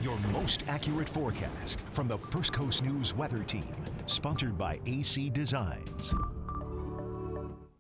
Your most accurate forecast from the First Coast News Weather Team, sponsored by AC Designs.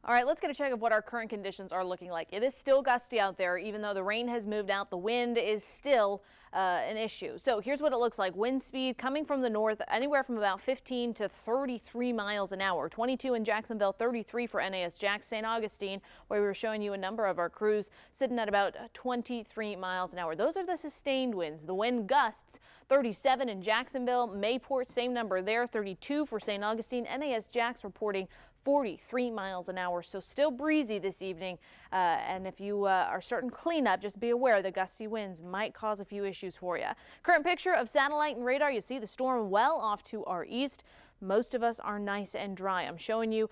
All right, let's get a check of what our current conditions are looking like. It is still gusty out there, even though the rain has moved out. The wind is still an issue. So here's what it looks like. Wind speed coming from the north, anywhere from about 15 to 33 miles an hour. 22 in Jacksonville, 33 for NAS Jax. St. Augustine, where we were showing you a number of our crews, sitting at about 23 miles an hour. Those are the sustained winds. The wind gusts, 37 in Jacksonville. Mayport, same number there, 32 for St. Augustine. NAS Jax reporting 43 miles an hour, so still breezy this evening. And if you are starting cleanup, just be aware the gusty winds might cause a few issues for you. Current picture of satellite and radar, you see the storm well off to our east. Most of us are nice and dry. I'm showing you,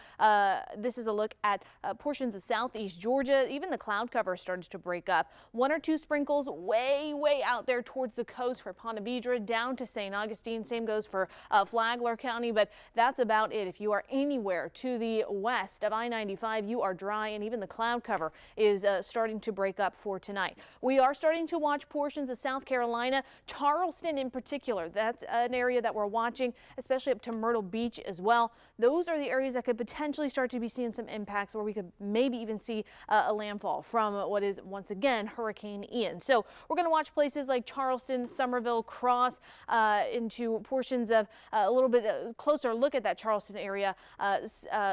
this is a look at portions of southeast Georgia. Even the cloud cover started to break up. 1 or 2 sprinkles way out there towards the coast for Ponte Vedra down to St. Augustine. Same goes for Flagler County, but that's about it. If you are anywhere to the west of I-95, you are dry, and even the cloud cover is starting to break up for tonight. We are starting to watch portions of South Carolina, Charleston in particular. That's an area that we're watching, especially up to Myrtle Beach as well. Those are the areas that could potentially start to be seeing some impacts, where we could maybe even see a landfall from what is once again Hurricane Ian. So we're going to watch places like Charleston, Somerville, Cross, into portions of a little bit closer look at that Charleston area,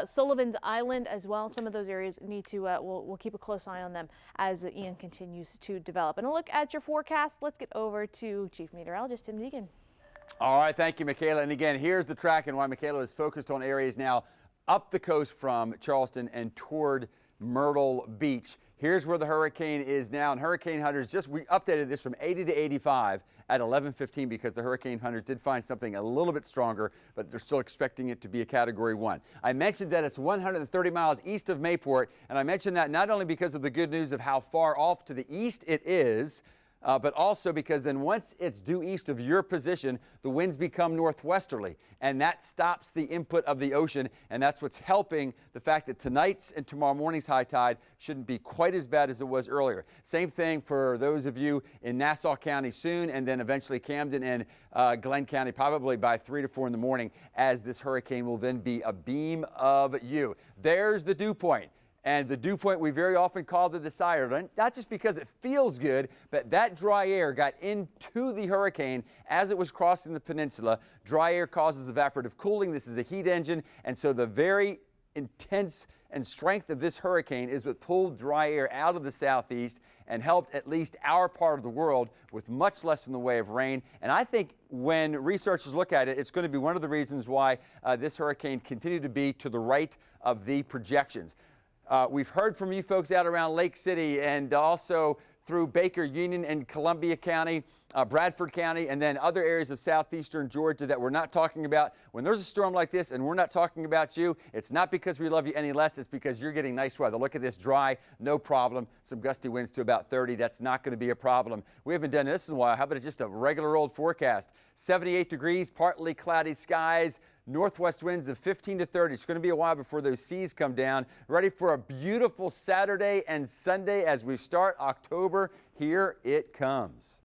Sullivan's Island as well. Some of those areas need to, we'll keep a close eye on them as Ian continues to develop. And a look at your forecast, let's get over to Chief Meteorologist Tim Deegan. All right, thank you, Michaela. And again, here's the track and why Michaela is focused on areas now up the coast from Charleston and toward Myrtle Beach. Here's where the hurricane is now, and Hurricane Hunters we updated this from 80 to 85 at 11:15 because the Hurricane Hunters did find something a little bit stronger, but they're still expecting it to be a Category 1. I mentioned that it's 130 miles east of Mayport, and I mentioned that not only because of the good news of how far off to the east it is, but also because then once it's due east of your position, the winds become northwesterly, and that stops the input of the ocean, and that's what's helping the fact that tonight's and tomorrow morning's high tide shouldn't be quite as bad as it was earlier. Same thing for those of you in Nassau County soon, and then eventually Camden and Glenn County probably by 3 to 4 in the morning, as this hurricane will then be a beam of you. There's the dew point. And the dew point we very often call the decider, not just because it feels good, but that dry air got into the hurricane as it was crossing the peninsula. Dry air causes evaporative cooling. This is a heat engine, and so the very intense and strength of this hurricane is what pulled dry air out of the southeast and helped at least our part of the world with much less in the way of rain. And I think when researchers look at it, it's going to be one of the reasons why this hurricane continued to be to the right of the projections. We've heard from you folks out around Lake City and also through Baker, Union, and Columbia County, Bradford County, and then other areas of southeastern Georgia that we're not talking about. When there's a storm like this and we're not talking about you, it's not because we love you any less, it's because you're getting nice weather. Look at this, dry, no problem. Some gusty winds to about 30. That's not going to be a problem. We haven't done this in a while. How about just a regular old forecast? 78 degrees, partly cloudy skies, northwest winds of 15 to 30. It's going to be a while before those seas come down. Ready for a beautiful Saturday and Sunday as we start October. Here it comes.